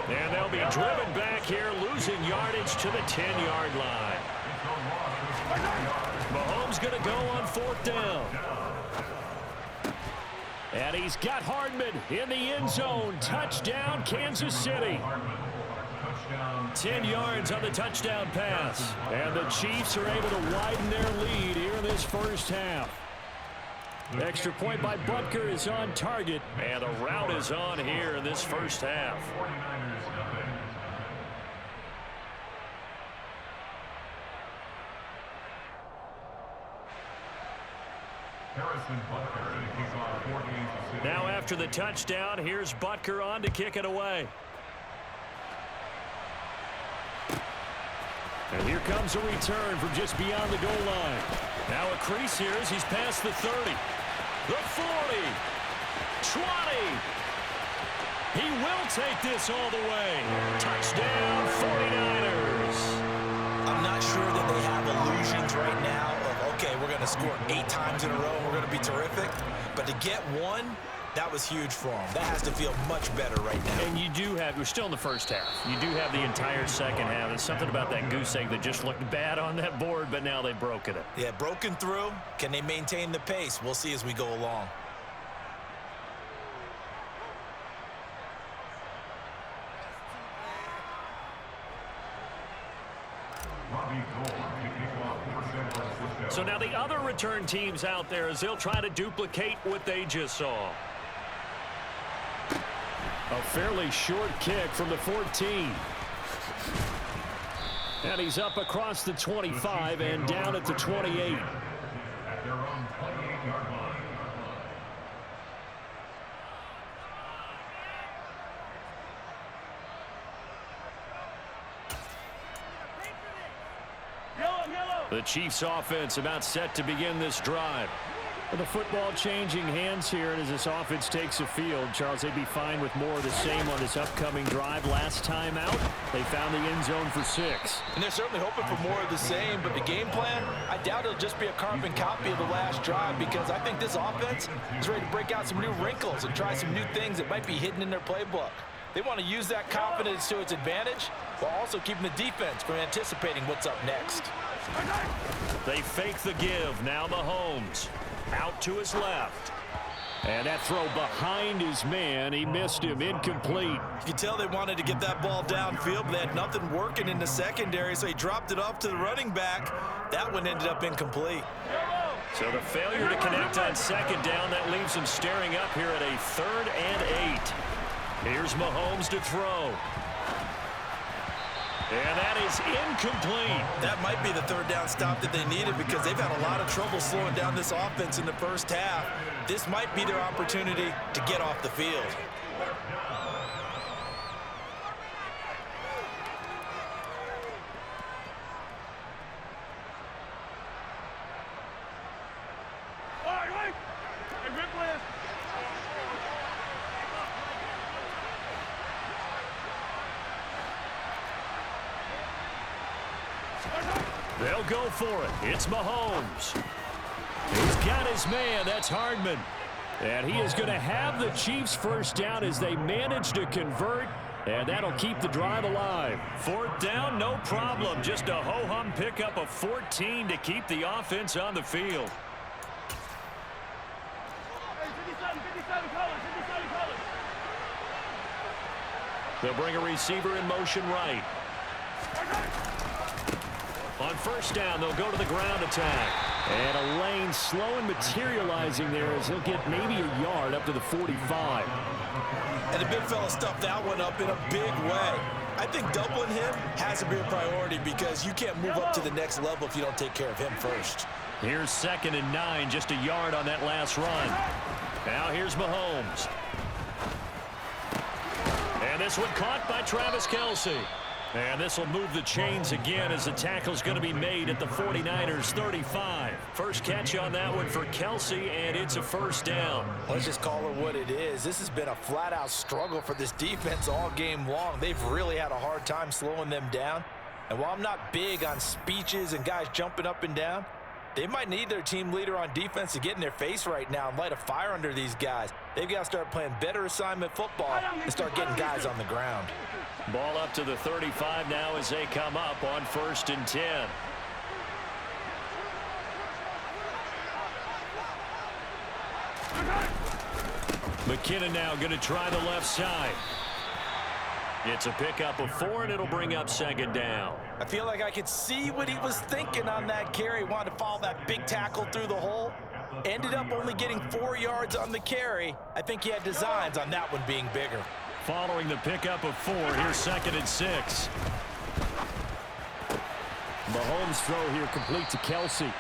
And they'll be driven back here, losing yardage to the 10-yard line. Mahomes going to go on 4th down. And he's got Hardman in the end zone. Touchdown, Kansas City. 10 yards on the touchdown pass. And the Chiefs are able to widen their lead here in this first half. Extra point by Butker is on target. And the route is on here in this first half. Now after the touchdown, here's Butker on to kick it away. And here comes a return from just beyond the goal line. Now a crease here as he's past the 30. The 40. 20. He will take this all the way. Touchdown, 49ers. I'm not sure that they have illusions right now of, okay, we're going to score 8 times in a row and we're going to be terrific. But to get one, that was huge for them. That has to feel much better right now. And you do have, we're still in the first half. You do have the entire second half. There's something about that goose egg that just looked bad on that board, but now they've broken it. Yeah, broken through. Can they maintain the pace? We'll see as we go along. So now the other return teams out there as they'll try to duplicate what they just saw. A fairly short kick from the 14. And he's up across the 25 and down at the 28. The Chiefs offense about set to begin this drive. With the football changing hands here, and as this offense takes the field, Charles, they'd be fine with more of the same on this upcoming drive. Last time out, they found the end zone for 6. And they're certainly hoping for more of the same, but the game plan, I doubt it'll just be a carbon copy of the last drive, because I think this offense is ready to break out some new wrinkles and try some new things that might be hidden in their playbook. They want to use that confidence to its advantage while also keeping the defense from anticipating what's up next. They fake the give. Now Mahomes out to his left. And that throw behind his man. He missed him. Incomplete. You can tell they wanted to get that ball downfield, but they had nothing working in the secondary, so he dropped it off to the running back. That one ended up incomplete. So the failure to connect on second down, that leaves him staring up here at a 3rd and 8. Here's Mahomes to throw. And that is incomplete. That might be the 3rd down stop that they needed, because they've had a lot of trouble slowing down this offense in the first half. This might be their opportunity to get off the field. They'll go for it. It's Mahomes. He's got his man. That's Hardman. And he is going to have the Chiefs first down as they manage to convert. And that'll keep the drive alive. 4th down, no problem. Just a ho-hum pickup of 14 to keep the offense on the field. They'll bring a receiver in motion right. On first down, they'll go to the ground attack. And a lane slow and materializing there as he'll get maybe a yard up to the 45. And the big fella stuffed that one up in a big way. I think doubling him has to be a priority, because you can't move up to the next level if you don't take care of him first. Here's 2nd and 9, just a yard on that last run. Now here's Mahomes. And this one caught by Travis Kelce. And this will move the chains again as the tackle's going to be made at the 49ers 35. First catch on that one for Kelce, and it's a first down. Let's just call it what it is. This has been a flat-out struggle for this defense all game long. They've really had a hard time slowing them down. And while I'm not big on speeches and guys jumping up and down, they might need their team leader on defense to get in their face right now and light a fire under these guys. They've got to start playing better assignment football and start getting guys on the ground. Ball up to the 35 now as they come up on 1st and 10. McKinnon now going to try the left side. It's a pickup of 4, and it'll bring up 2nd down. I feel like I could see what he was thinking on that carry. Wanted to follow that big tackle through the hole. Ended up only getting 4 yards on the carry. I think he had designs on that one being bigger. Following the pickup of 4, here's 2nd and 6. Mahomes' throw here complete to Kelsey.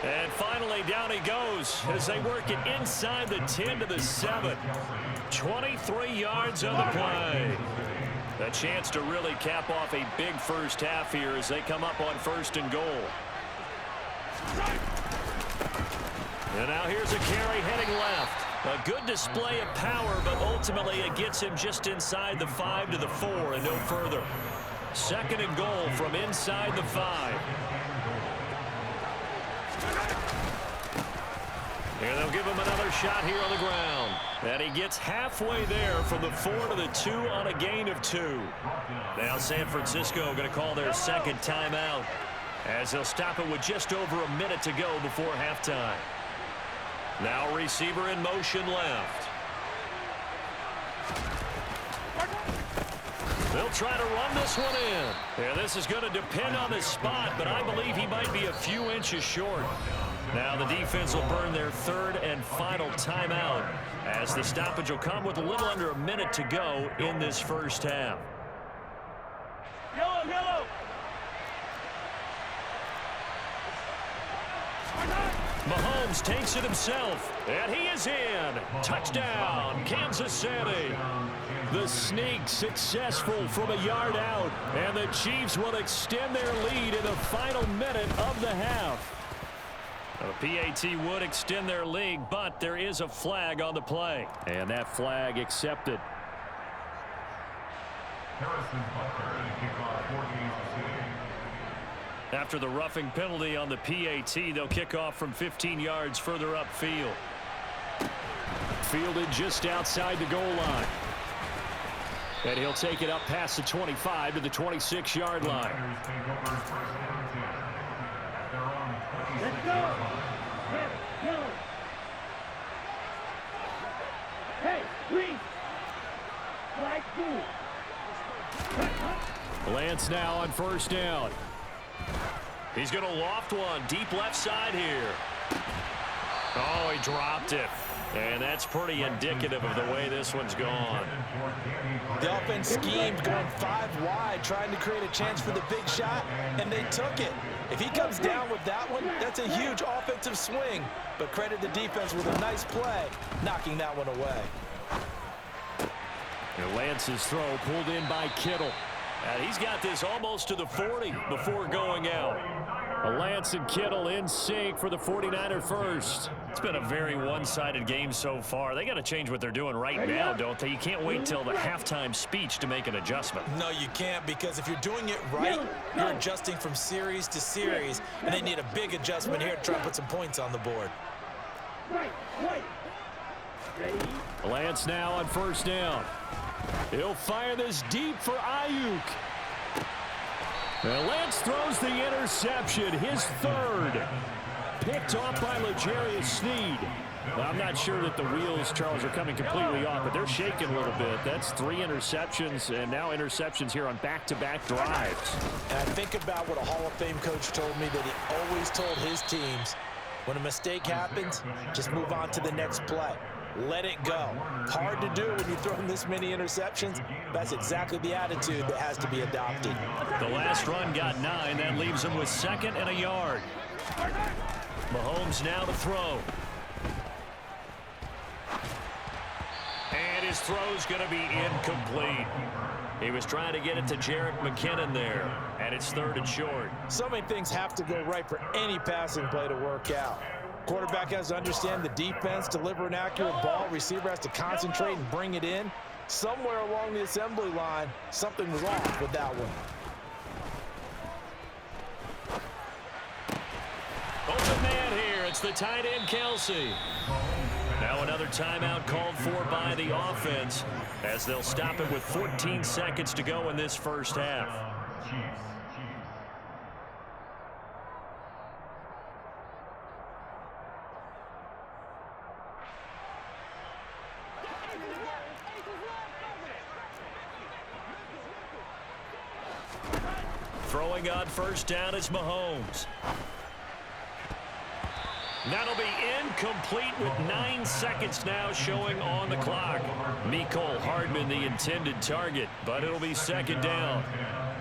And finally, down he goes as they work it inside the 10 to the 7. 23 yards on the play. A chance to really cap off a big first half here as they come up on 1st and goal. And now here's a carry heading left. A good display of power, but ultimately it gets him just inside the 5 to the 4 and no further. 2nd and goal from inside the 5. And they'll give him another shot here on the ground. And he gets halfway there from the 4 to the 2 on a gain of 2. Now San Francisco going to call their 2nd timeout as they'll stop it with just over a minute to go before halftime. Now receiver in motion left. They'll try to run this one in. And this is going to depend on the spot, but I believe he might be a few inches short. Now the defense will burn their 3rd and final timeout as the stoppage will come with a little under a minute to go in this first half. Yellow. Mahomes takes it himself, and he is in. Touchdown, Kansas City. The sneak successful from a yard out, and the Chiefs will extend their lead in the final minute of the half. The PAT would extend their lead, but there is a flag on the play, and that flag accepted. After the roughing penalty on the PAT, they'll kick off from 15 yards further upfield. Fielded just outside the goal line. And he'll take it up past the 25 to the 26-yard line. Let's go. Hey, green. Flag 2. Lance now on 1st down. He's going to loft one deep left side here. Oh, he dropped it. And that's pretty indicative of the way this one's gone. The offense schemed going 5 wide, trying to create a chance for the big shot, and they took it. If he comes down with that one, that's a huge offensive swing. But credit the defense with a nice play, knocking that one away. And Lance's throw pulled in by Kittle. And he's got this almost to the 40 before going out. Lance and Kittle in sync for the 49er first. It's been a very one-sided game so far. They got to change what they're doing right now, don't they? You can't wait till the halftime speech to make an adjustment. No, you can't, because if you're doing it right, you're adjusting from series to series, and they need a big adjustment here to try and put some points on the board. Lance now on 1st down. He'll fire this deep for Ayuk. And Lance throws the interception, his 3rd. Picked off by L'Jarius Sneed. Well, I'm not sure that the wheels, Charles, are coming completely off, but they're shaking a little bit. That's 3 interceptions, and now interceptions here on back-to-back drives. And I think about what a Hall of Fame coach told me, that he always told his teams, when a mistake happens, just move on to the next play. Let it go. Hard to do when you throw this many interceptions. That's exactly the attitude that has to be adopted. The last run got 9. That leaves him with 2nd and a yard. Mahomes now to throw. And his throw's going to be incomplete. He was trying to get it to Jerick McKinnon there, and it's 3rd and short. So many things have to go right for any passing play to work out. Quarterback has to understand the defense, deliver an accurate ball. Receiver has to concentrate and bring it in. Somewhere along the assembly line, something was off with that one. Open man here. It's the tight end, Kelsey. Now another timeout called for by the offense as they'll stop it with 14 seconds to go in this first half. Throwing on first down is Mahomes. That'll be incomplete with 9 seconds now showing on the clock. Mecole Hardman the intended target, but it'll be second down.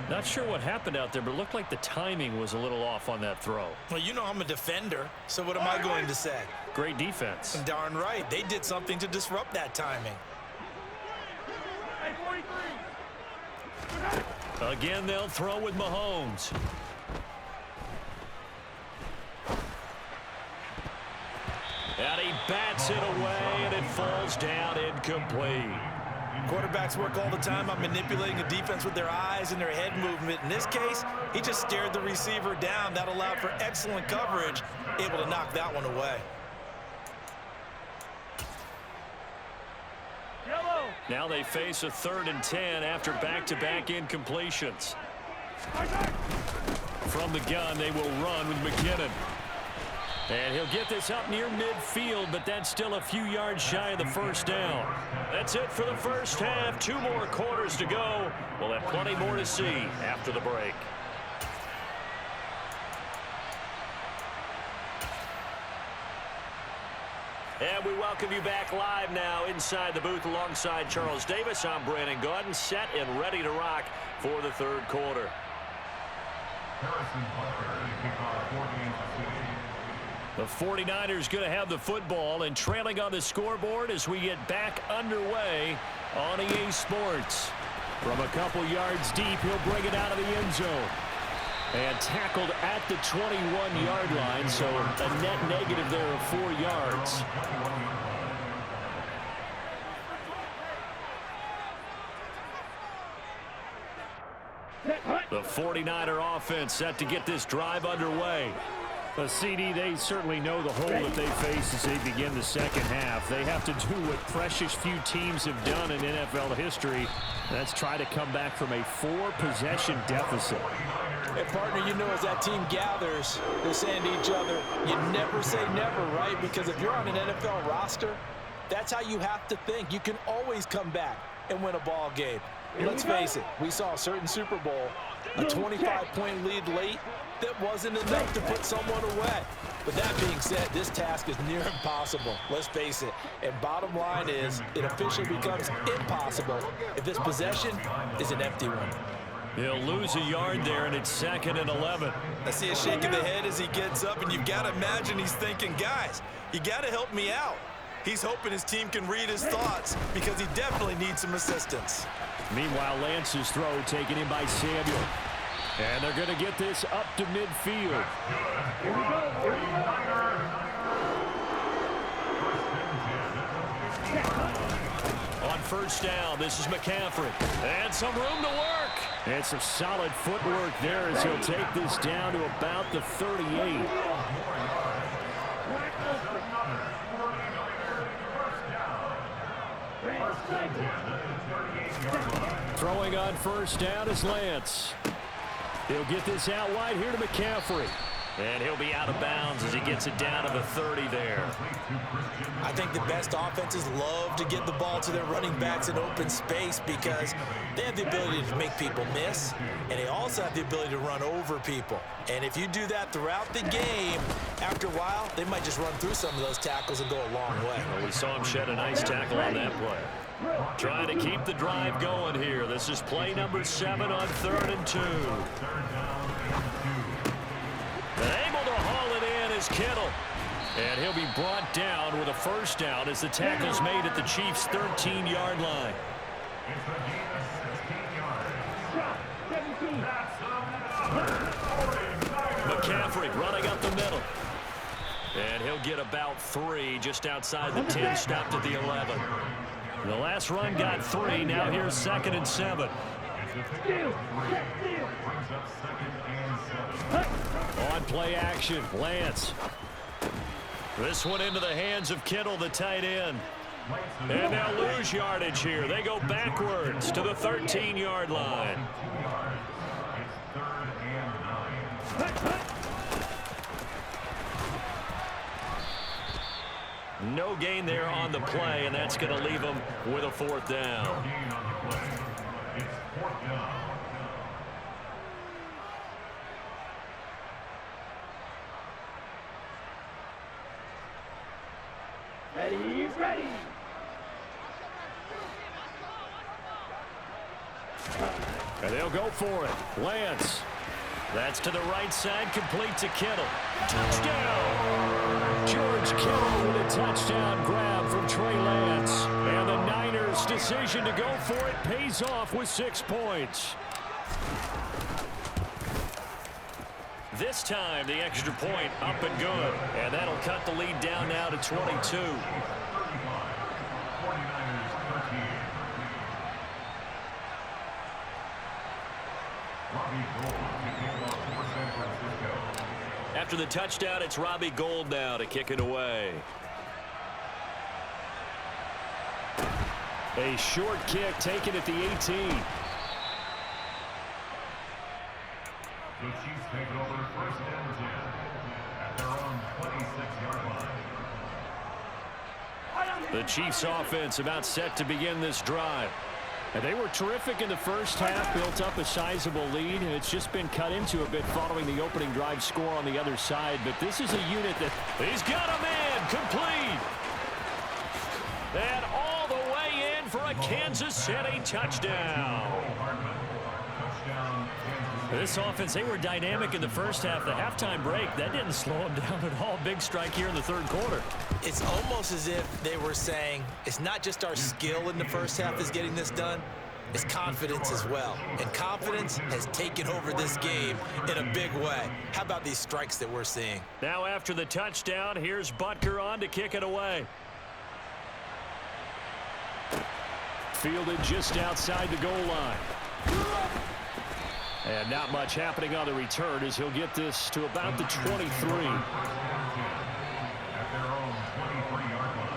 Not sure what happened out there, but it looked like the timing was a little off on that throw. Well, you know I'm a defender, so what am I going to say? Great defense. Darn right. They did something to disrupt that timing. Again, they'll throw with Mahomes. And he bats it away, and it falls down incomplete. Quarterbacks work all the time on manipulating a defense with their eyes and their head movement. In this case, he just stared the receiver down. That allowed for excellent coverage, able to knock that one away. Now they face a 3rd and 10 after back-to-back incompletions. From the gun, they will run with McKinnon. And he'll get this up near midfield, but that's still a few yards shy of the first down. That's it for the first half. 2 more quarters to go. We'll have plenty more to see after the break. And we welcome you back live now inside the booth alongside Charles Davis. I'm Brandon Gaudin, set and ready to rock for the 3rd quarter. The 49ers going to have the football and trailing on the scoreboard as we get back underway on EA Sports. From a couple yards deep, he'll bring it out of the end zone. And tackled at the 21-yard line, so a net negative there of 4 yards. The 49er offense set to get this drive underway. Well, CD, they certainly know the hole that they face as they begin the second half. They have to do what precious few teams have done in NFL history. That's try to come back from a 4-possession deficit. And partner, you know, as that team gathers, they're saying to each other, you never say never, right? Because if you're on an NFL roster, that's how you have to think. You can always come back and win a ball game. Let's face it, we saw a certain Super Bowl, a 25-point lead late that wasn't enough to put someone away. But that being said, this task is near impossible. Let's face it. And bottom line is, it officially becomes impossible if this possession is an empty one. He'll lose a yard there, and it's 2nd and 11. I see a shake of the head as he gets up, and you've got to imagine he's thinking, guys, you got to help me out. He's hoping his team can read his thoughts because he definitely needs some assistance. Meanwhile, Lance's throw taken in by Samuel. And they're going to get this up to midfield. Here we go. On first down, this is McCaffrey. And some room to work. And some solid footwork there as he'll take this down to about the 38. Throwing on first down is Lance. He'll get this out wide here to McCaffrey. And he'll be out of bounds as he gets it down to the 30 there. I think the best offenses love to get the ball to their running backs in open space because they have the ability to make people miss, and they also have the ability to run over people. And if you do that throughout the game, after a while, they might just run through some of those tackles and go a long way. Well, we saw him shed a nice tackle on that play. Trying to keep the drive going here. This is play number 7 on 3rd and 2. And able to haul it in is Kittle. And he'll be brought down with a first down as the tackle's made at the Chiefs' 13-yard line. McCaffrey running up the middle. And he'll get about 3 just outside the 10, stopped at the 11. The last run got 3. Now here's 2nd and 7. On play action, Lance. This one into the hands of Kittle, the tight end. And they'll lose yardage here. They go backwards to the 13-yard line. No gain there on the play, and that's going to leave them with a 4th down. Ready, ready. And they'll go for it. Lance. That's to the right side, complete to Kittle. Touchdown! George Kittle with a touchdown grab from Trey Lance. And the Niners' decision to go for it pays off with 6 points. This time, the extra point up and good. And that'll cut the lead down now to 22. After the touchdown, it's Robbie Gould now to kick it away. A short kick taken at the 18. The Chiefs take it over 1st and 10 at their own 26-yard line. The Chiefs offense about set to begin this drive. And they were terrific in the first half, built up a sizable lead, and it's just been cut into a bit following the opening drive score on the other side. But this is a unit that he's got a man complete. And all the way in for a Kansas City touchdown. This offense, they were dynamic in the first half. The halftime break, that didn't slow them down at all. Big strike here in the 3rd quarter. It's almost as if they were saying, it's not just our skill in the first half is getting this done, it's confidence as well. And confidence has taken over this game in a big way. How about these strikes that we're seeing? Now after the touchdown, here's Butker on to kick it away. Fielded just outside the goal line. And not much happening on the return as he'll get this to about the 23. At their own 23-yard line.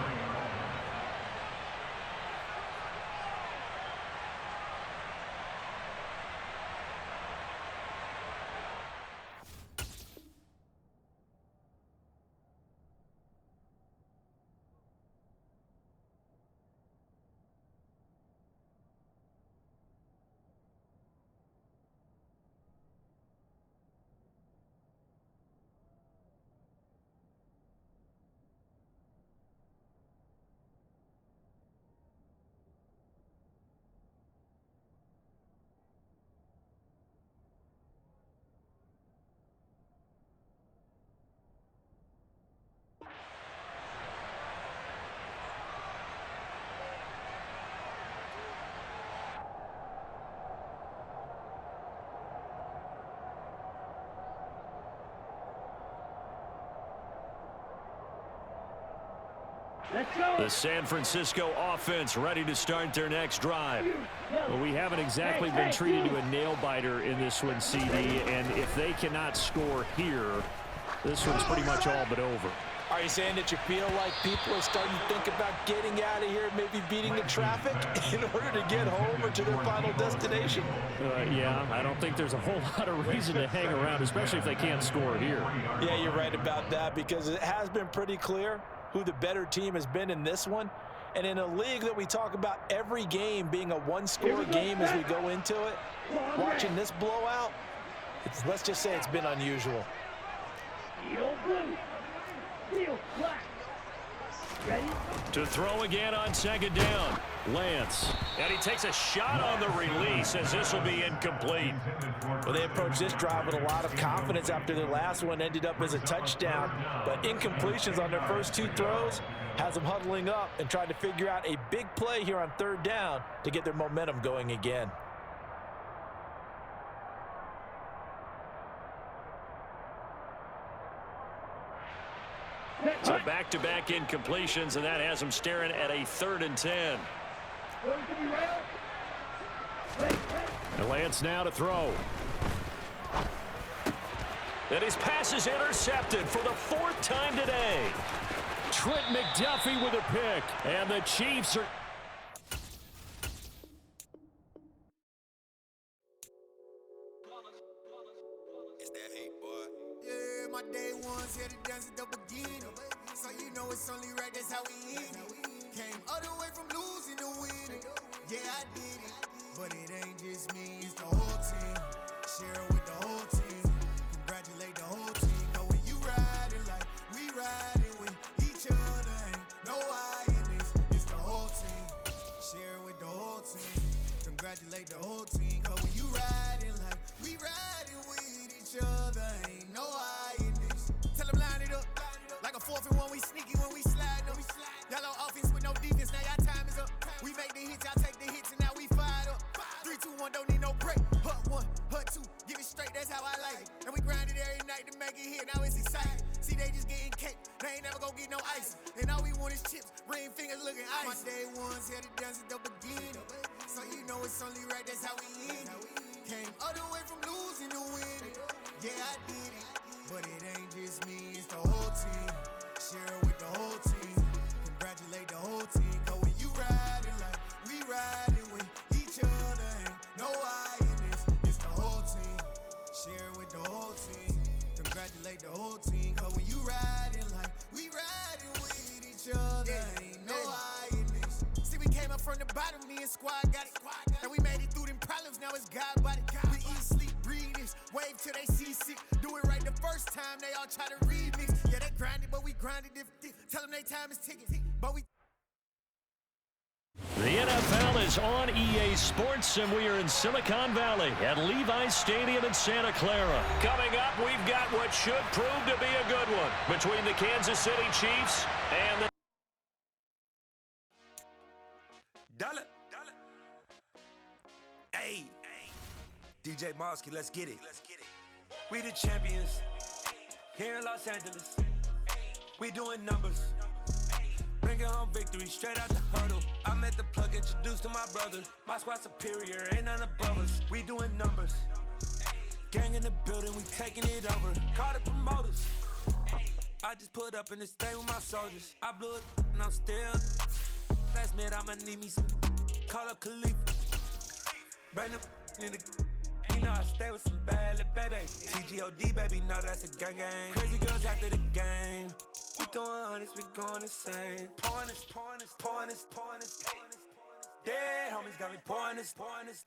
Let's go. The San Francisco offense ready to start their next drive. Well, we haven't exactly been treated to a nail-biter in this one, CD, and if they cannot score here, this one's pretty much all but over. Are you saying that you feel like people are starting to think about getting out of here, maybe beating the traffic in order to get home or to their final destination? Yeah, I don't think there's a whole lot of reason to hang around, especially if they can't score here. Yeah, you're right about that, because it has been pretty clear who the better team has been in this one. And in a league that we talk about every game being a one-score game as we go into it, watching this blowout, let's just say it's been unusual. To throw again on 2nd down. Lance. And he takes a shot on the release as this will be incomplete. Well, they approached this drive with a lot of confidence after their last one ended up as a touchdown. But incompletions on their first 2 throws has them huddling up and trying to figure out a big play here on 3rd down to get their momentum going again. So back-to-back incompletions, and that has them staring at a 3rd and 10. And Lance now to throw. And his pass is intercepted for the 4th time today. Trent McDuffie with a pick. And the Chiefs are... It's that hate, boy. Yeah, my day ones here to dance at the beginning. So you know it's only right, that's how we end it. Came all the way from losing to winning. Yeah, I did it. But it ain't just me, it's the whole team. Share it with the whole team. Congratulate the whole team. Know when you riding like we riding with each other. Ain't no I in this, it's the whole team. Share it with the whole team. Congratulate the whole team. Cause when you riding like we riding with each other. Ain't no I in this. Tell them line it up. Like a 4th and 1, we sneaky when we slide them. Yellow offense with no defense, now y'all time is up. We make the hits, y'all take the hits, and now we fired up. 3, 2, 1, don't need no break. Hut 1, hut 2, give it straight, that's how I like it. And we grind it every night to make it hit, now it's exciting. See, they just getting cake, they ain't never gonna get no ice. And all we want is chips, ring fingers looking ice. My day ones here to dance at the beginning. So you know it's only right, that's how we end it. Came all the way from losing to winning. Yeah, I did it. But it ain't just me, it's the whole team. Share it with the whole team. Congratulate the whole team. Cause when you riding like we riding with each other. Ain't no I in this, it's the whole team. Share it with the whole team. Congratulate the whole team. Cause when you riding like we riding with each other. Ain't no I in this. See, we came up from the bottom, me and squad got it. And we made it through them problems, now it's God body. We eat, sleep, breathe this, wave till they see sick. Do it right the first time, they all try to remix. Yeah, they grinded, but we grinded different. Tell them they time is ticking, but we... The NFL is on EA Sports, and we are in Silicon Valley at Levi's Stadium in Santa Clara. Coming up, we've got what should prove to be a good one between the Kansas City Chiefs and the... Dollar. Hey, DJ Mosky, let's get it. We the champions here in Los Angeles. We doing numbers. Bringing home victory straight out the huddle. I'm at the plug, introduced to my brother. My squad superior, ain't none above us. We doing numbers. Gang in the building, we taking it over. Call the promoters. I just put up in this thing with my soldiers. I blew it and I'm still. Last minute, I'ma need me some. Call up Khalifa. Bring them in the. You know I stay with some bad little baby. TGOD, baby, know that's a gang gang. Crazy girls after the game. We throwing hundreds, we going insane. Pouring this. Dead homies got me pouring this.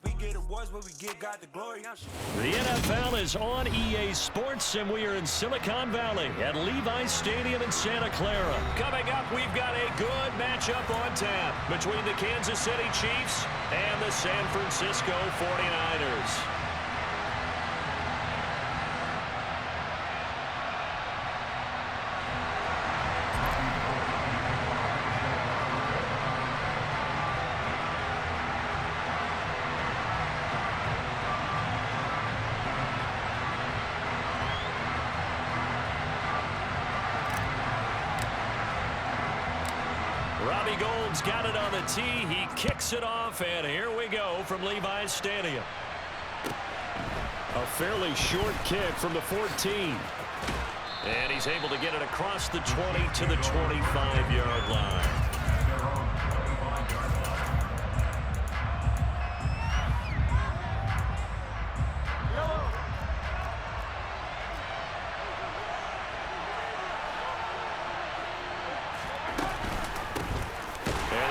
We get awards, but we give God the glory. The NFL is on EA Sports, and we are in Silicon Valley at Levi's Stadium in Santa Clara. Coming up, we've got a good matchup on tap between the Kansas City Chiefs and the San Francisco 49ers. Robbie Gould's got it on the tee. He kicks it off, and here we go from Levi's Stadium. A fairly short kick from the 14. And he's able to get it across the 20 to the 25-yard line.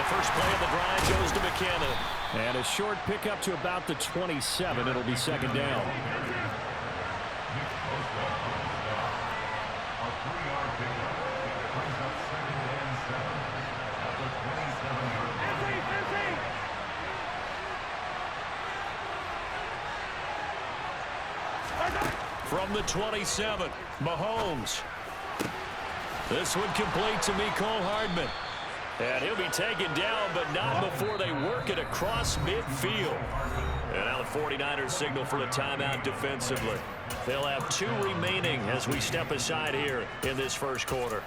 First play of the drive goes to McKinnon. And a short pickup to about the 27. It'll be second down. From the 27, Mahomes. This one complete to Mecole Hardman. And he'll be taken down, but not before they work it across midfield. And now the 49ers signal for a timeout defensively. They'll have 2 remaining as we step aside here in this first quarter.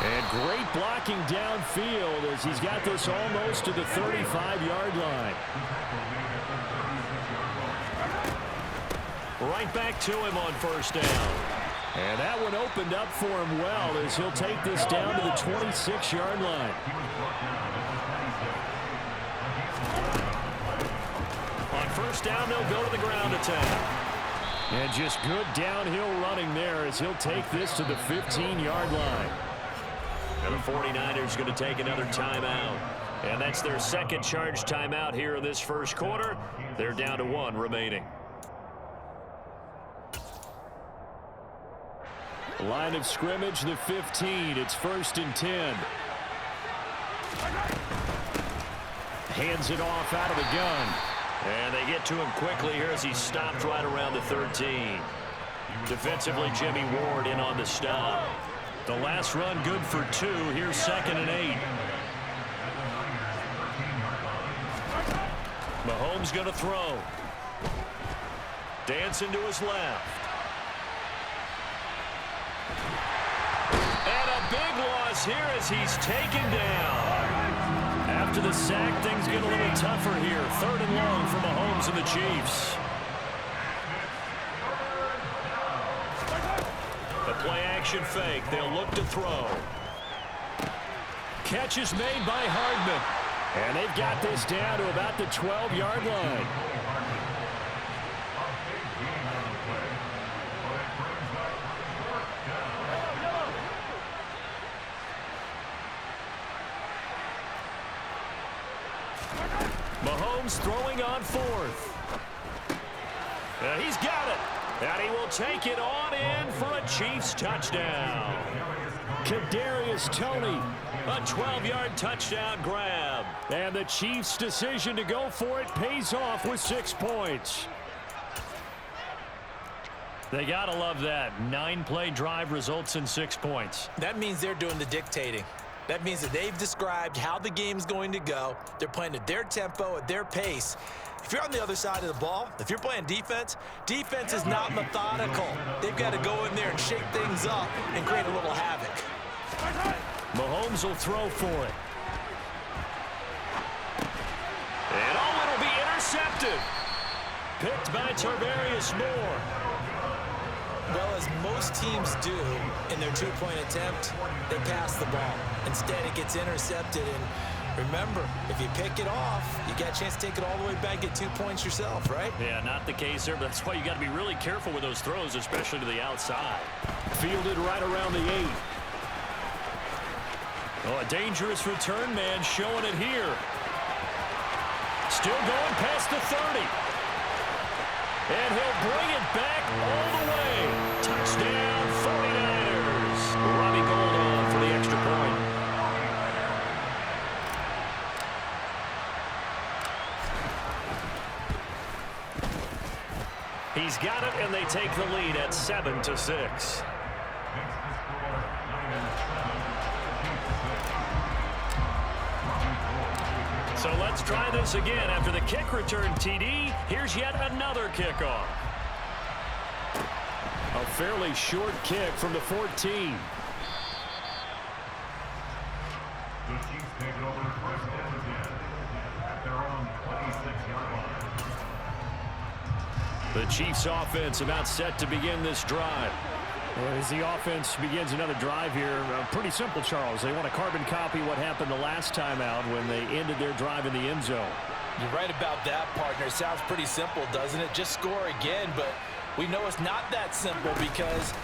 And great blocking downfield as he's got this almost to the 35-yard line. Right back to him on first down. And that one opened up for him well as he'll take this down to the 26-yard line. On first down, they'll go to the ground attack. And just good downhill running there as he'll take this to the 15-yard line. And the 49ers going to take another timeout. And that's their second charge timeout here in this first quarter. They're down to 1 remaining. Line of scrimmage, the 15. It's 1st and 10. Hands it off out of the gun. And they get to him quickly here as he stopped right around the 13. Defensively, Jimmy Ward in on the stop. The last run good for 2. Here's 2nd and 8. Mahomes going to throw. Dancing to his left. And a big loss here as he's taken down. After the sack, things get a little tougher here. 3rd and long for Mahomes and the Chiefs. The play-action fake. They'll look to throw. Catch is made by Hardman. And they've got this down to about the 12-yard line. Mahomes throwing on 4th. He's got it. And he will take it on in for a Chiefs touchdown. Kadarius Toney. A 12-yard touchdown grab. And the Chiefs' decision to go for it pays off with 6 points. They got to love that. 9-play drive results in 6 points. That means they're doing the dictating. That means that they've described how the game's going to go. They're playing at their tempo, at their pace. If you're on the other side of the ball, if you're playing defense, defense is not methodical. They've got to go in there and shake things up and create a little havoc. Mahomes will throw for it. And it'll be intercepted. Picked by Tarvarius Moore. Well, as most teams do in their 2-point attempt, they pass the ball. Instead, it gets intercepted. And remember, if you pick it off, you got a chance to take it all the way back, get 2 points yourself, right? Yeah, not the case there, but that's why you got to be really careful with those throws, especially to the outside. Fielded right around the 8. Oh, a dangerous return man showing it here. Still going past the 30. And he'll bring it back all the way. Touchdown, 49ers. Robbie Gould on for the extra point. He's got it, and they take the lead at 7-6. So let's try this again. After the kick return, TD, here's yet another kickoff. A fairly short kick from the 14. The Chiefs take it over 1st and 10 at their own 26-yard line. The Chiefs offense about set to begin this drive. As the offense begins another drive here, pretty simple, Charles. They want to carbon copy what happened the last time out when they ended their drive in the end zone. You're right about that, partner. It sounds pretty simple, doesn't it? Just score again, but we know it's not that simple because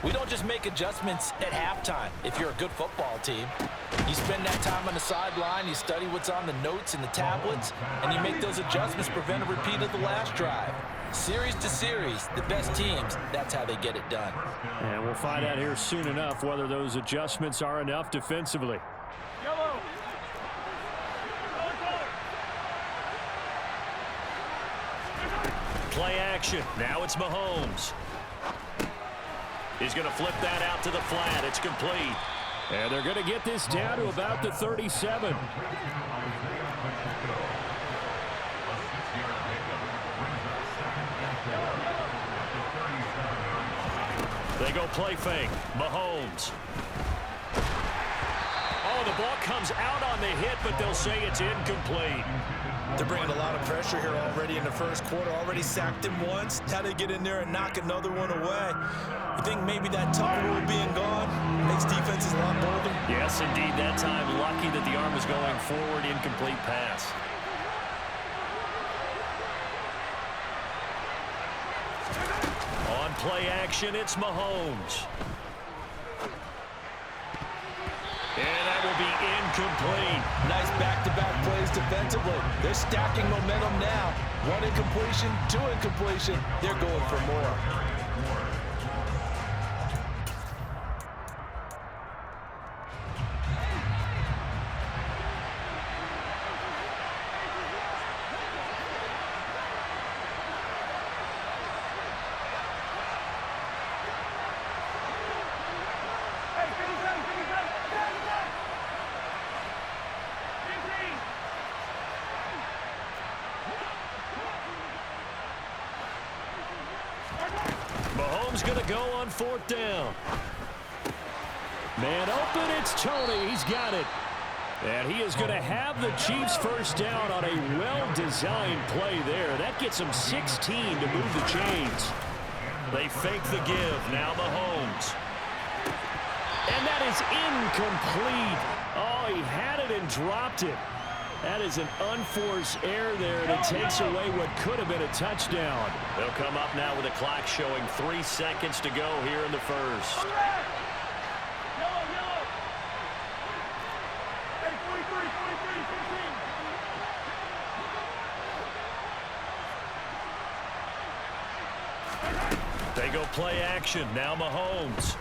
we don't just make adjustments at halftime. If you're a good football team, you spend that time on the sideline, you study what's on the notes and the tablets, and you make those adjustments, prevent a repeat of the last drive. Series to series, the best teams, that's how they get it done. And we'll find out here soon enough whether those adjustments are enough defensively. Play action. Now it's Mahomes. He's going to flip that out to the flat. It's complete. And they're going to get this down to about the 37. They go play fake. Mahomes. ball comes out on the hit, but they'll say it's incomplete. They're bringing a lot of pressure here already in the first quarter. Already sacked him once. Now they get in there and knock another one away. You think maybe that tuck rule being gone makes defenses a lot bolder? Yes, indeed. That time, lucky that the arm was going forward. Incomplete pass. On play action, it's Mahomes. And that will be incomplete. Nice back-to-back plays defensively. They're stacking momentum now. One incompletion, two incompletion. They're going for more. Mahomes going to go on 4th down. Man open, it's Tony. He's got it. And he is going to have the Chiefs first down on a well-designed play there. That gets them 16 to move the chains. They fake the give. Now Mahomes. And that is incomplete. Oh, he had it and dropped it. That is an unforced error there, and it takes away what could have been a touchdown. They'll come up now with a clock showing 3 seconds to go here in the first. They go play action. Now Mahomes.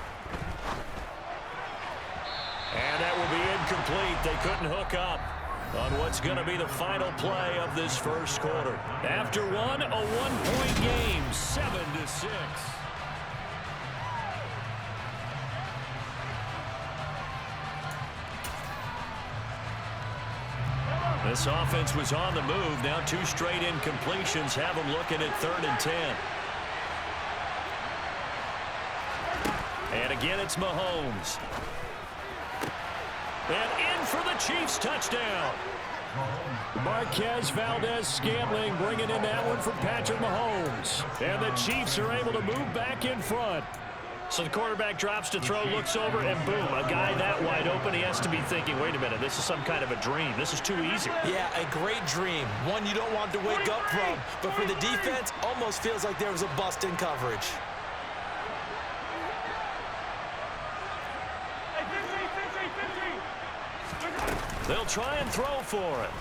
And that will be incomplete. They couldn't hook up on what's going to be the final play of this first quarter. After one, a one-point game, 7-6. This offense was on the move. Now 2 straight incompletions have them looking at 3rd and 10. And again, it's Mahomes. And in for the Chiefs touchdown. Marquez Valdez-Scantling bringing in that one for Patrick Mahomes. And the Chiefs are able to move back in front. So the quarterback drops to throw, looks over, and boom, a guy that wide open, he has to be thinking, wait a minute, this is some kind of a dream. This is too easy. Yeah, a great dream. One you don't want to wake up from. But for the defense, almost feels like there was a bust in coverage. They'll try and throw for it.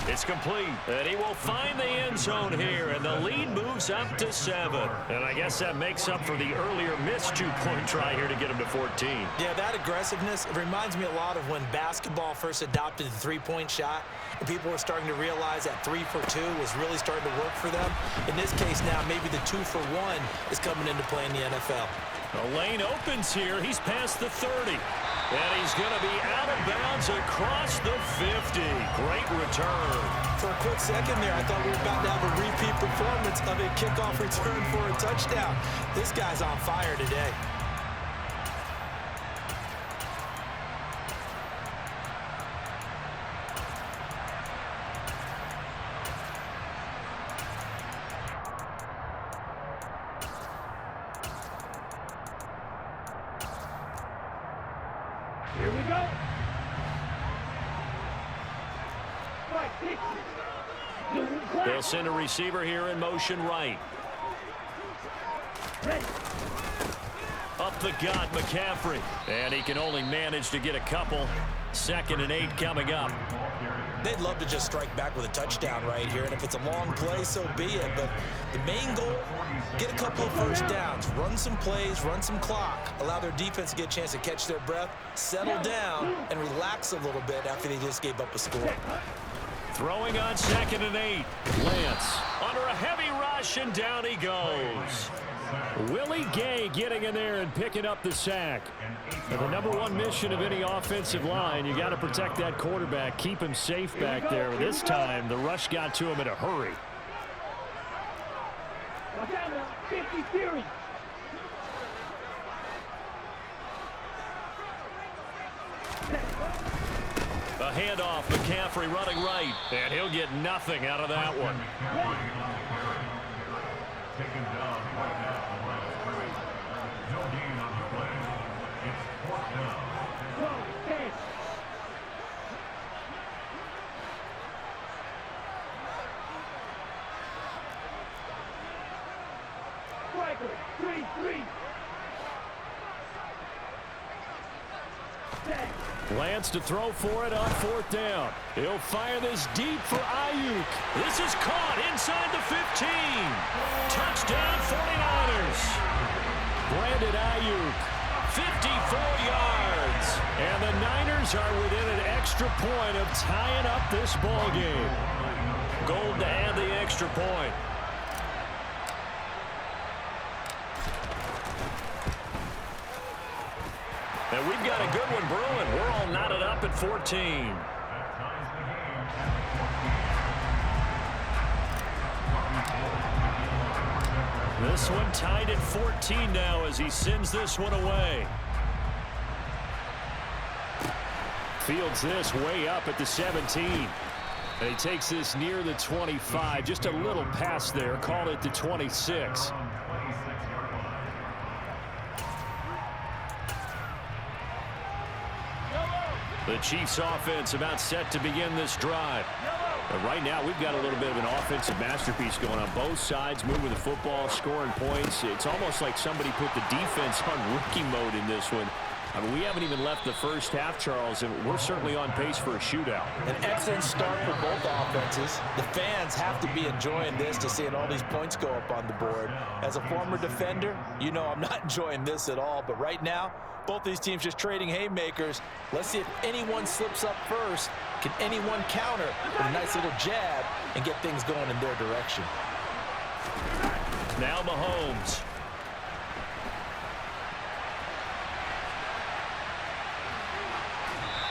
It's complete, and he will find the end zone here, and the lead moves up to 7. And I guess that makes up for the earlier missed 2-point try here to get him to 14. Yeah, that aggressiveness, it reminds me a lot of when basketball first adopted the three-point shot, and people were starting to realize that 3 for 2 was really starting to work for them. In this case now, maybe the 2 for 1 is coming into play in the NFL. The lane opens here. He's past the 30. And he's going to be out of bounds across the 50. Great return. For a quick second there, I thought we were about to have a repeat performance of a kickoff return for a touchdown. This guy's on fire today. Here we go. They'll send a receiver here in motion right. Ready. Up the gut, McCaffrey. And he can only manage to get a couple. 2nd and 8 coming up. They'd love to just strike back with a touchdown right here, and if it's a long play, so be it. But the main goal, get a couple of first downs, run some plays, run some clock, allow their defense to get a chance to catch their breath, settle down, and relax a little bit after they just gave up a score. Throwing on 2nd and 8. Lance under a heavy rush, and down he goes. Willie Gay getting in there and picking up the sack. And the #1 mission of any offensive line, you got to protect that quarterback, keep him safe back there. This time, the rush got to him in a hurry. Watch out now. 50 series. The handoff, McCaffrey running right, and he'll get nothing out of that one. Taken down right now on the last play. No gain on the play. It's fourth down. Striker, 3-3. Lance to throw for it on fourth down. He'll fire this deep for Ayuk. This is caught inside the 15. Touchdown 49ers. Brandon Ayuk, 54 yards. And the Niners are within an extra point of tying up this ball game. Gold to add the extra point. And we've got a good one brewing. We're all knotted up at 14. This one tied at 14 now as he sends this one away. Fields this way up at the 17. And he takes this near the 25. Just a little pass there. Call it the 26. The Chiefs offense about set to begin this drive. But right now, we've got a little bit of an offensive masterpiece going on. Both sides moving the football, scoring points. It's almost like somebody put the defense on rookie mode in this one. I mean, we haven't even left the first half, Charles, and we're certainly on pace for a shootout. An excellent start for both offenses. The fans have to be enjoying this to seeing all these points go up on the board. As a former defender, you know I'm not enjoying this at all. But right now, both these teams just trading haymakers. Let's see if anyone slips up first. Can anyone counter with a nice little jab and get things going in their direction? Now Mahomes.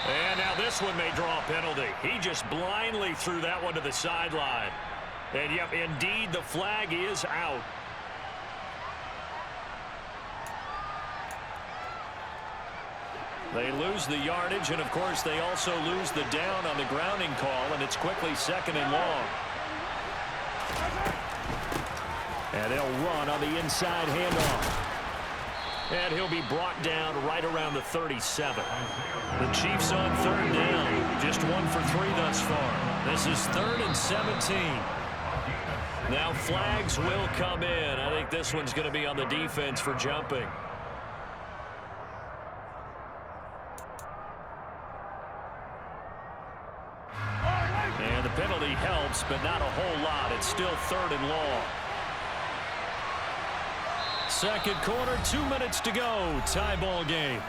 And now this one may draw a penalty. He just blindly threw that one to the sideline. And yep, indeed, the flag is out. They lose the yardage, and of course they also lose the down on the grounding call, and it's quickly second and long. And they'll run on the inside handoff. And he'll be brought down right around the 37. The Chiefs on third down. Just 1 for 3 thus far. This is 3rd and 17. Now flags will come in. I think this one's going to be on the defense for jumping. And the penalty helps, but not a whole lot. It's still 3rd and long. Second quarter, 2 minutes to go. Tie ball game.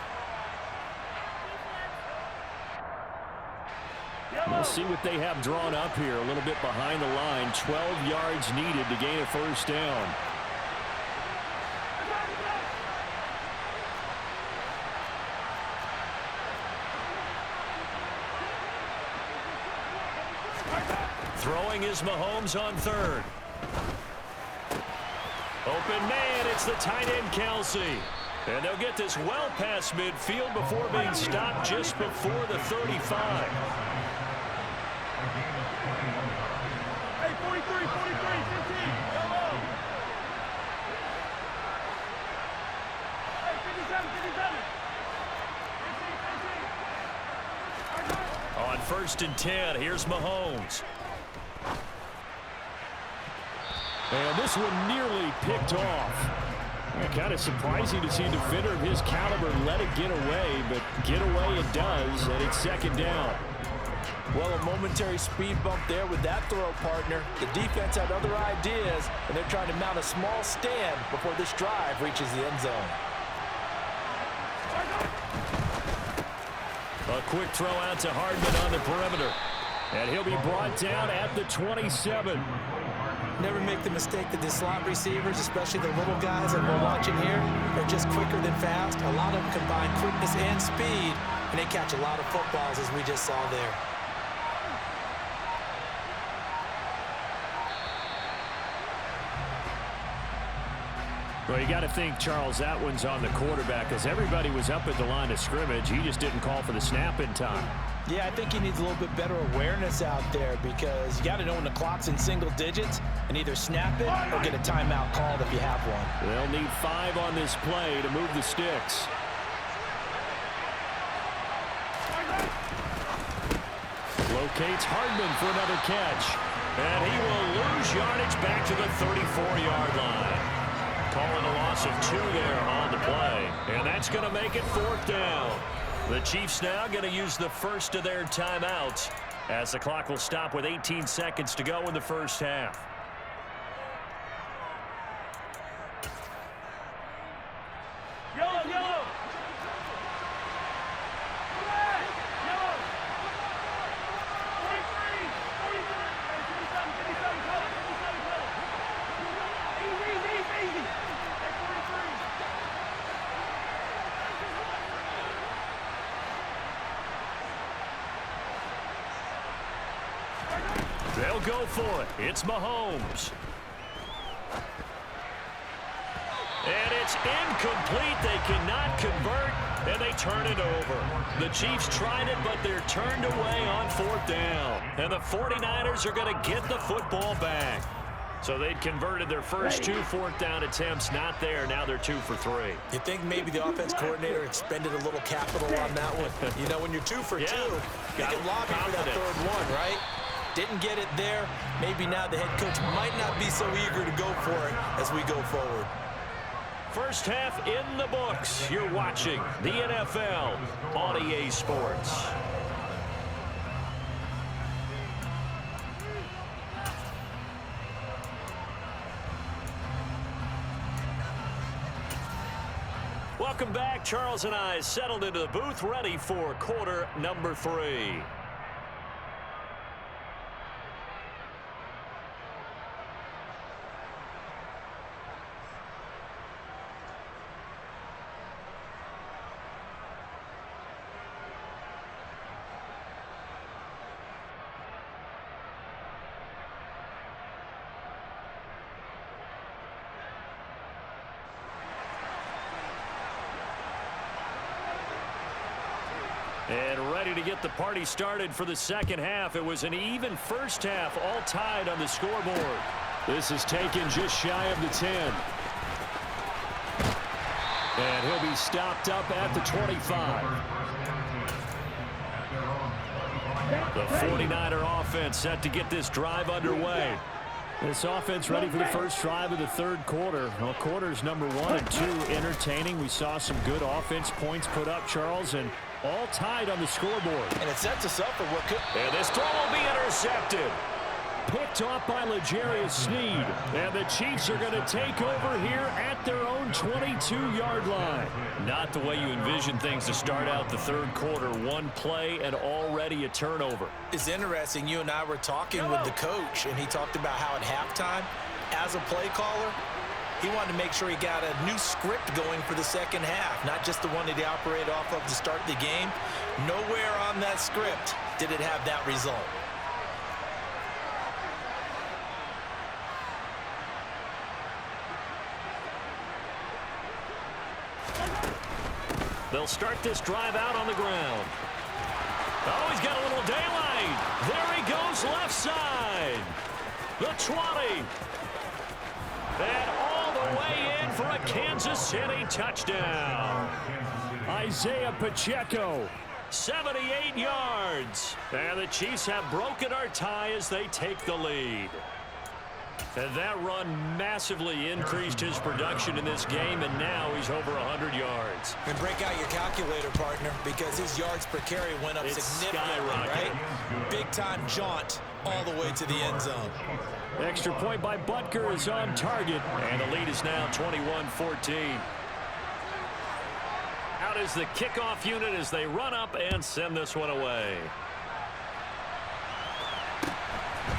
We'll see what they have drawn up here. A little bit behind the line. 12 yards needed to gain a first down. Throwing is Mahomes on third. Open man, it's the tight end Kelsey. And they'll get this well past midfield before being stopped just before the 35. Hey, 43, 15. Hello. Hey, 57. On 1st and 10, here's Mahomes. And this one nearly picked off. Kind of surprising to see a defender of his caliber let it get away, but get away it does, and it's second down. Well, a momentary speed bump there with that throw, partner. The defense had other ideas, and they're trying to mount a small stand before this drive reaches the end zone. A quick throw out to Hardman on the perimeter. And he'll be brought down at the 27. Never make the mistake that the slot receivers, especially the little guys that we're watching here, are just quicker than fast. A lot of them combine quickness and speed, and they catch a lot of footballs, as we just saw there. Well, you got to think, Charles, that one's on the quarterback because everybody was up at the line of scrimmage. He just didn't call for the snap in time. Yeah, I think he needs a little bit better awareness out there because you got to know when the clock's in single digits and either snap it or get a timeout called if you have one. They'll need 5 on this play to move the sticks. Locates Hardman for another catch. And he will lose yardage back to the 34-yard line. Calling a loss of 2 there on the play. And that's going to make it 4th down. The Chiefs now going to use the first of their timeouts as the clock will stop with 18 seconds to go in the first half. Yellow, yellow. Red, yellow. 43, 43. 57, color. Easy. Hey, 43. They'll go for it. It's Mahomes. And it's incomplete. They cannot convert, and they turn it over. The Chiefs tried it, but they're turned away on 4th down. And the 49ers are going to get the football back. So they'd converted their first 2 4th down attempts. Not there. Now they're 2 for 3. You think maybe the offense coordinator expended a little capital on that one? You know, when you're 2 for 2, you can lobby for that 3rd one, right? Didn't get it there. Maybe now the head coach might not be so eager to go for it as we go forward. First half in the books. You're watching the NFL on EA Sports. Welcome back. Charles and I settled into the booth, ready for quarter number 3. And ready to get the party started for the second half. It was an even first half, all tied on the scoreboard. This is taken just shy of the 10. And he'll be stopped up at the 25. The 49er offense set to get this drive underway. This offense ready for the first drive of the 3rd quarter. Well, quarters number 1 and 2 entertaining. We saw some good offense points put up, Charles, and all tied on the scoreboard. And it sets us up for what could... And this throw will be intercepted. Picked off by L'Jarius Sneed. And the Chiefs are going to take over here at their own 22-yard line. Not the way you envision things to start out the 3rd quarter. 1 play and already a turnover. It's interesting. You and I were talking with the coach, and he talked about how at halftime, as a play caller, he wanted to make sure he got a new script going for the second half, not just the one that he operated off of to start the game. Nowhere on that script did it have that result. They'll start this drive out on the ground. Oh, he's got a little daylight. There he goes, left side. The 20. And all the way in for a Kansas City touchdown. Isaiah Pacheco, 78 yards. And the Chiefs have broken our tie as they take the lead. And that run massively increased his production in this game, and now he's over 100 yards. And break out your calculator, partner, because his yards per carry went up significantly, right? Big-time jaunt all the way to the end zone. Extra point by Butker is on target, and the lead is now 21-14. Out is the kickoff unit as they run up and send this one away.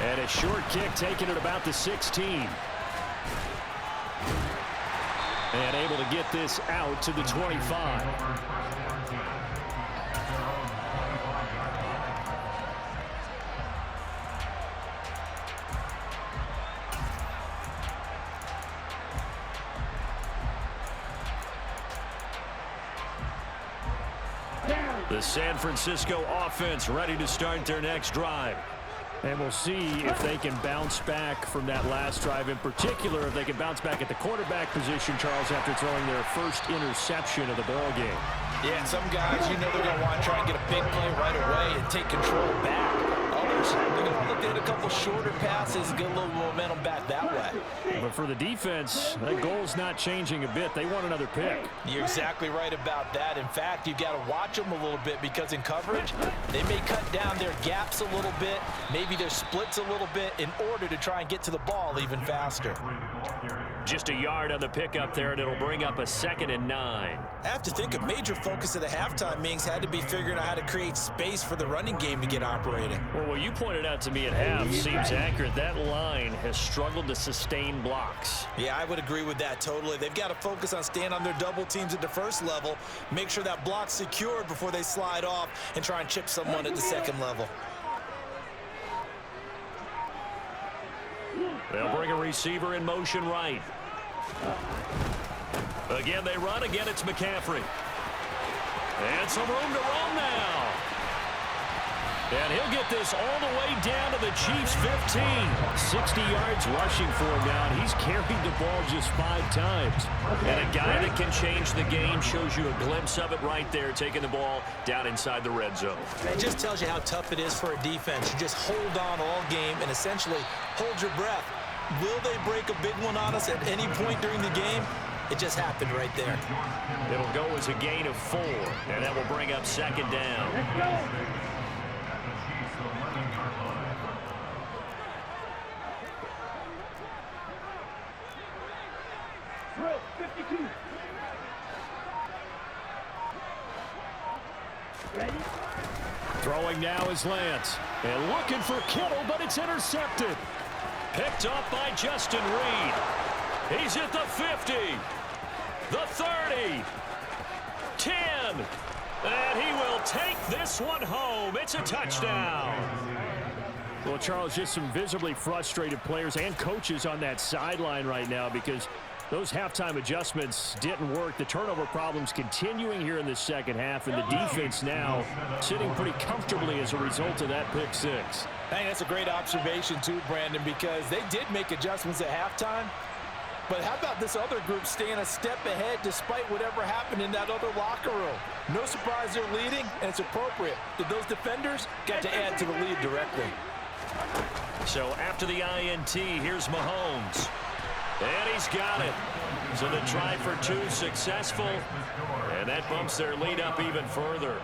And a short kick taken at about the 16. And able to get this out to the 25. The San Francisco offense ready to start their next drive. And we'll see if they can bounce back from that last drive. In particular, if they can bounce back at the quarterback position, Charles, after throwing their first interception of the ball game. Yeah, and some guys, you know they're going to want to try and get a big play right away and take control back. Others, they're going to want to look at a couple shorter passes and get a little momentum back that way. But for the defense, that goal's not changing a bit. They want another pick. You're exactly right about that. In fact, you've got to watch them a little bit because in coverage, they may cut down their gaps a little bit, maybe their splits a little bit in order to try and get to the ball even faster. Just a yard on the pickup there, and it'll bring up a 2nd and 9. I have to think a major focus of the halftime meetings had to be figuring out how to create space for the running game to get operating. Well, what you pointed out to me at half seems accurate. That line has struggled to sustain blocks. Yeah, I would agree with that totally. They've got to focus on staying on their double teams at the first level, make sure that block's secured before they slide off and try and chip someone at the second level. They'll bring a receiver in motion right. Again, they run. Again, it's McCaffrey. And some room to roam now. And he'll get this all the way down to the Chiefs' 15. 60 yards rushing for him now, and he's carried the ball just 5 times. And a guy that can change the game shows you a glimpse of it right there, taking the ball down inside the red zone. It just tells you how tough it is for a defense. You just hold on all game and essentially hold your breath. Will they break a big one on us at any point during the game? It just happened right there. It'll go as a gain of 4, and that will bring up 2nd down. Let's go. Drill, 52. Ready? Throwing now is Lance. And looking for Kittle, but it's intercepted. Picked off by Justin Reed. He's at the 50, the 30, 10, and he will take this one home. It's a touchdown. Well, Charles, just some visibly frustrated players and coaches on that sideline right now because those halftime adjustments didn't work. The turnover problems continuing here in the second half, and the defense now sitting pretty comfortably as a result of that pick 6. Hey, that's a great observation too, Brandon, because they did make adjustments at halftime. But how about this other group staying a step ahead despite whatever happened in that other locker room? No surprise they're leading, and it's appropriate that those defenders got to add to the lead directly. So after the INT, here's Mahomes. And he's got it. So the try for 2 successful, and that bumps their lead up even further.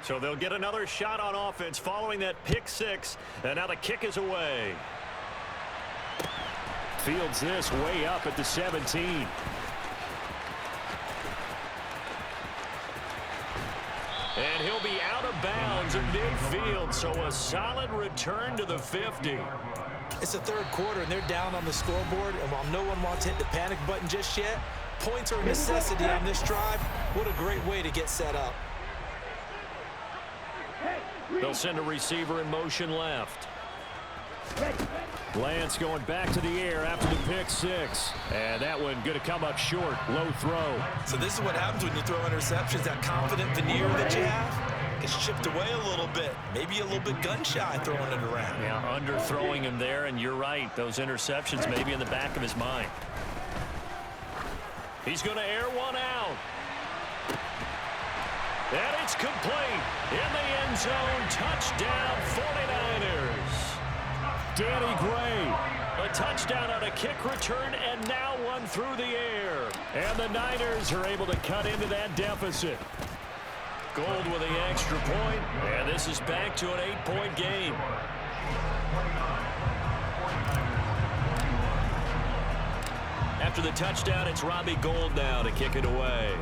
So they'll get another shot on offense following that pick 6, and now the kick is away. Fields this way up at the 17. And he'll be out of bounds at midfield, so a solid return to the 50. It's the third quarter, and they're down on the scoreboard, and while no one wants to hit the panic button just yet, points are a necessity on this drive. What a great way to get set up. They'll send a receiver in motion left. Lance going back to the air after the pick 6. And that one going to come up short. Low throw. So this is what happens when you throw interceptions. That confident veneer that you have gets chipped away a little bit. Maybe a little bit gun-shy throwing it around. Yeah, underthrowing him there, and you're right. Those interceptions may be in the back of his mind. He's going to air one out. And it's complete. In the end zone, touchdown 49ers. Danny Gray. A touchdown on a kick return, and now one through the air. And the Niners are able to cut into that deficit. Gold with the extra point, and this is back to an 8-point game. After the touchdown, it's Robbie Gould now to kick it away.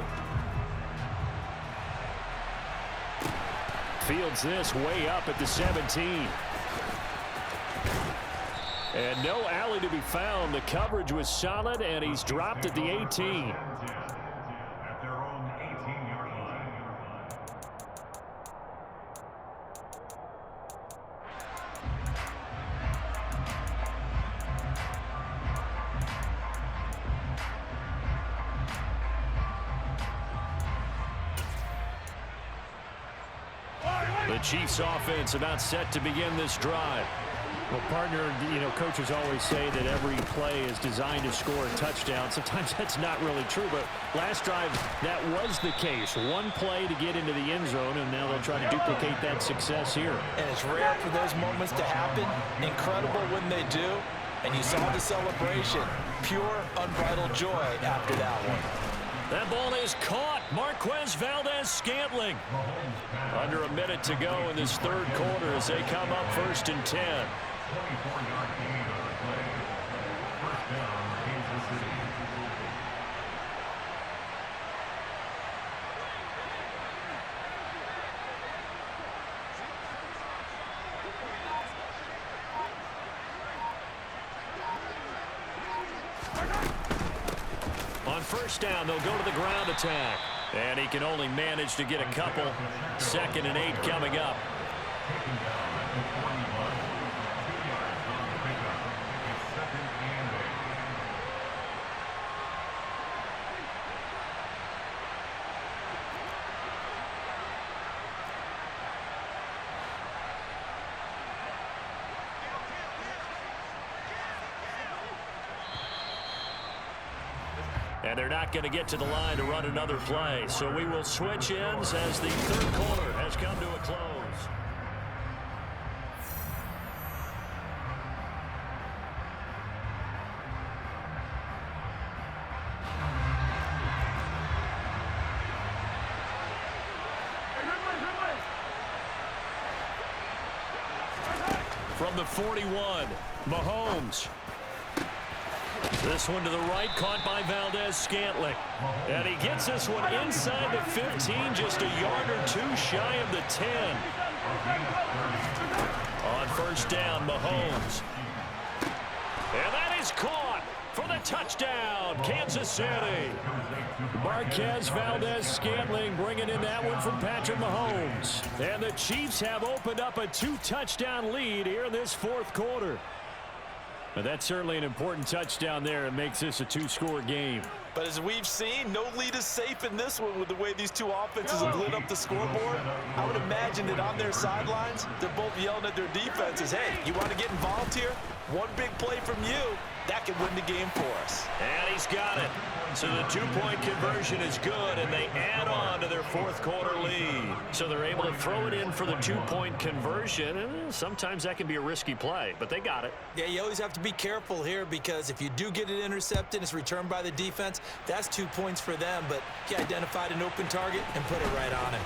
Fields this way up at the 17. And no alley to be found. The coverage was solid, and he's dropped at the 18. The Chiefs offense about set to begin this drive. Well, partner, coaches always say that every play is designed to score a touchdown. Sometimes that's not really true, but last drive, that was the case. One play to get into the end zone, and now they'll try to duplicate that success here. And it's rare for those moments to happen. Incredible when they do. And you saw the celebration. Pure, unbridled joy after that one. That ball is caught. Marquez Valdez-Scantling. Under a minute to go in this third quarter as they come up 1st and 10. 24-yard gain on the play. First down, Kansas City. On first down, they'll go to the ground attack. And he can only manage to get a couple. 2nd and 8 coming up. Taken down at the 41. 2 yards on the pickup. It's 2nd and 8. And they're not going to get to the line to run another play. So we will switch ends as the third quarter has come to a close. From the 41, Mahomes. This one to the right, caught by Valdez-Scantling. And he gets this one inside the 15, just a yard or two shy of the 10. On first down, Mahomes. And that is caught for the touchdown, Kansas City. Marquez Valdez-Scantling bringing in that one from Patrick Mahomes. And the Chiefs have opened up a 2-touchdown lead here in this fourth quarter. But that's certainly an important touchdown there. It makes this a 2-score game. But as we've seen, no lead is safe in this one with the way these two offenses have lit up the scoreboard. I would imagine that on their sidelines, they're both yelling at their defenses, hey, you want to get involved here? One big play from you, that could win the game for us. And he's got it. So the 2-point conversion is good, and they add on to their fourth quarter lead. So they're able to throw it in for the 2-point conversion, and sometimes that can be a risky play, but they got it. Yeah, you always have to be careful here because if you do get it intercepted, it's returned by the defense, that's 2 points for them, but he identified an open target and put it right on him.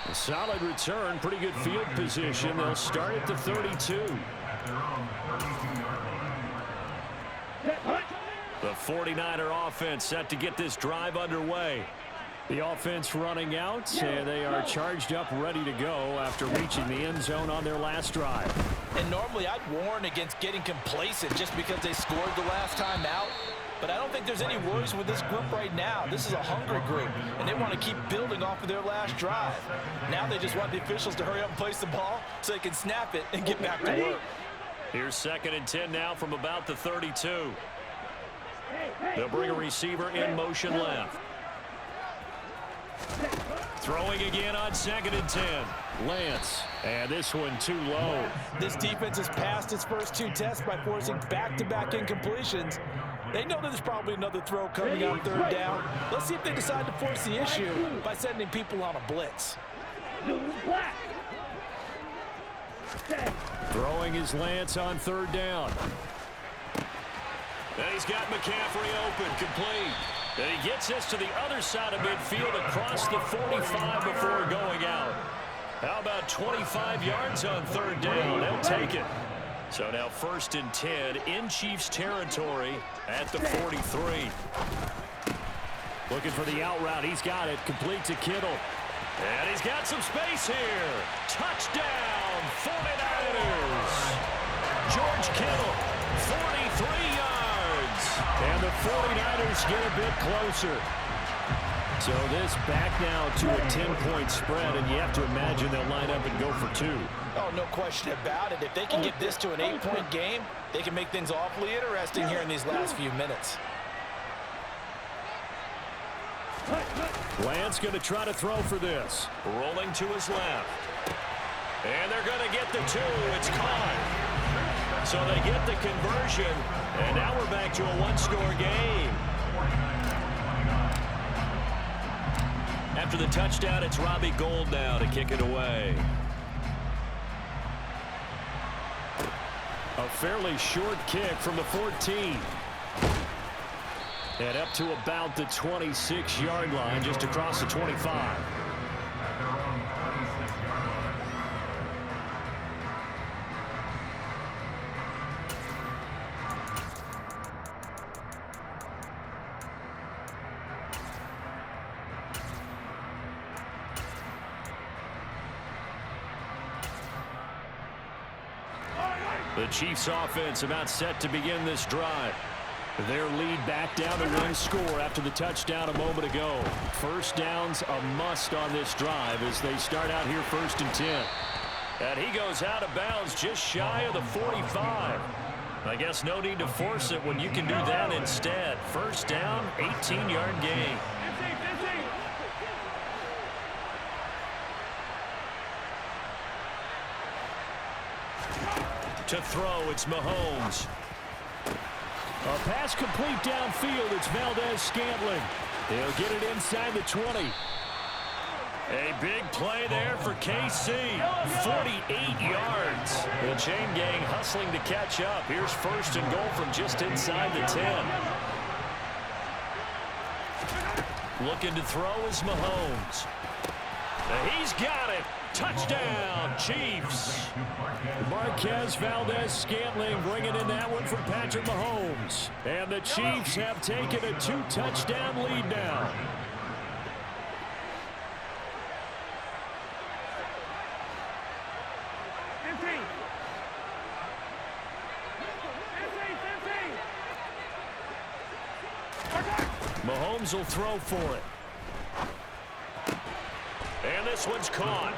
A solid return, pretty good field position. They'll start at the 32. The 49er offense set to get this drive underway. The offense running out, and they are charged up, ready to go after reaching the end zone on their last drive. And normally I'd warn against getting complacent just because they scored the last time out. But I don't think there's any worries with this group right now. This is a hungry group, and they want to keep building off of their last drive. Now they just want the officials to hurry up and place the ball so they can snap it and get back to work. Here's 2nd and 10 now from about the 32. They'll bring a receiver in motion left. Throwing again on 2nd and 10. Lance, and this one too low. This defense has passed its first 2 tests by forcing back-to-back incompletions. They know there's probably another throw coming on 3rd down. Let's see if they decide to force the issue by sending people on a blitz. Throwing his Lance on 3rd down. And he's got McCaffrey open, complete. And he gets this to the other side of midfield across the 45 before going out. How about 25 yards on 3rd down? They'll take it. So now 1st and 10 in Chiefs territory at the 43. Looking for the out route. He's got it. Complete to Kittle. And he's got some space here. Touchdown, 49ers. George Kittle, 43 yards. And the 49ers get a bit closer. So this back now to a 10-point spread, and you have to imagine they'll line up and go for 2. Oh, no question about it. If they can get this to an 8-point game, they can make things awfully interesting here in these last few minutes. Lance going to try to throw for this. Rolling to his left. And they're going to get the 2. It's caught. So they get the conversion. And now we're back to a one-score game. After the touchdown, it's Robbie Gould now to kick it away. A fairly short kick from the 14. And up to about the 26-yard line, just across the 25. The Chiefs offense about set to begin this drive. Their lead back down to 1 score after the touchdown a moment ago. First down's a must on this drive as they start out here 1st and 10. And he goes out of bounds just shy of the 45. I guess no need to force it when you can do that instead. First down, 18-yard gain. To throw, it's Mahomes. A pass complete downfield. It's Valdez-Scantling. He'll get it inside the 20. A big play there for KC. 48 yards. The chain gang hustling to catch up. Here's 1st and goal from just inside the 10. Looking to throw is Mahomes. He's got it. Touchdown, Chiefs. Marquez Valdez-Scantling bringing in that one from Patrick Mahomes. And the Chiefs have taken a 2-touchdown lead now. Mahomes will throw for it. And this one's caught.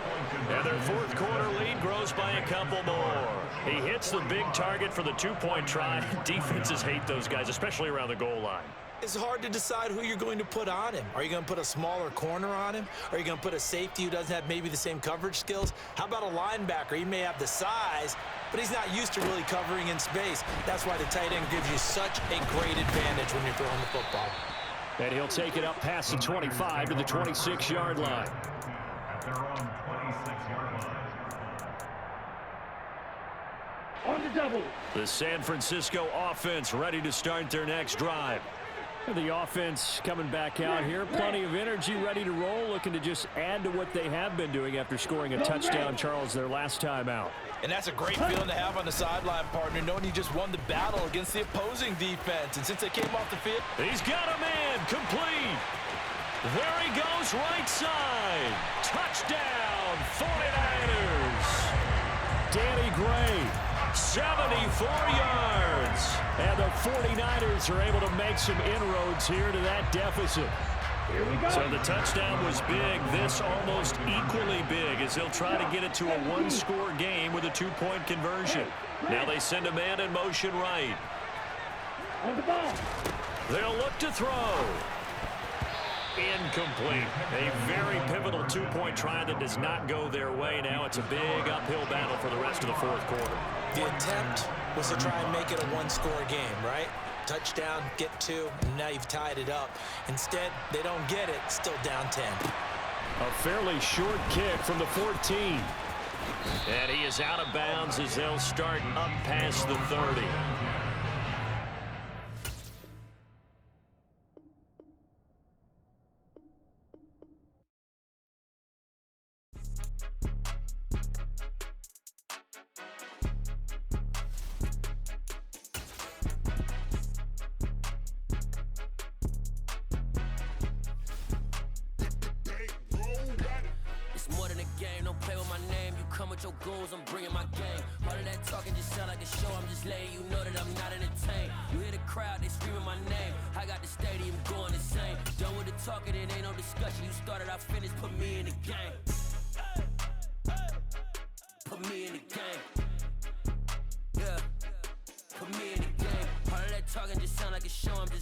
And their 4th quarter lead grows by a couple more. He hits the big target for the 2-point try. Defenses hate those guys, especially around the goal line. It's hard to decide who you're going to put on him. Are you going to put a smaller corner on him? Are you going to put a safety who doesn't have maybe the same coverage skills? How about a linebacker? He may have the size, but he's not used to really covering in space. That's why the tight end gives you such a great advantage when you're throwing the football. And he'll take it up past the 25 to the 26-yard line. At their own 26-yard line. On the double. The San Francisco offense ready to start their next drive. The offense coming back out here. Plenty of energy, ready to roll, looking to just add to what they have been doing after scoring a touchdown, Charles, their last time out. And that's a great feeling to have on the sideline, partner, knowing you just won the battle against the opposing defense. And since they came off the field, he's got a man complete. There he goes, right side. Touchdown, 49ers. Danny Gray, 74 yards. And the 49ers are able to make some inroads here to that deficit. So the touchdown was big. This almost equally big as they'll try to get it to a 1-score game with a 2-point conversion. Now they send a man in motion right. On the ball. They'll look to throw. Incomplete. A very pivotal 2-point try that does not go their way. Now it's a big uphill battle for the rest of the 4th quarter. the attempt was to try and make it a one-score game, right? Touchdown, get 2, and now you've tied it up. Instead, they don't get it, still down 10. A fairly short kick from the 14. And he is out of bounds as they'll start up past the 30. Your goals, I'm bringing my game. All of that talking just sound like a show. I'm just letting you know that I'm not entertained. You hear the crowd, they screaming my name. I got the stadium going insane. Done with the talking, it ain't no discussion. You started, I finished, put me in the game. Put me in the game. Yeah, put me in the game. All of that talking just sound like a show. I'm just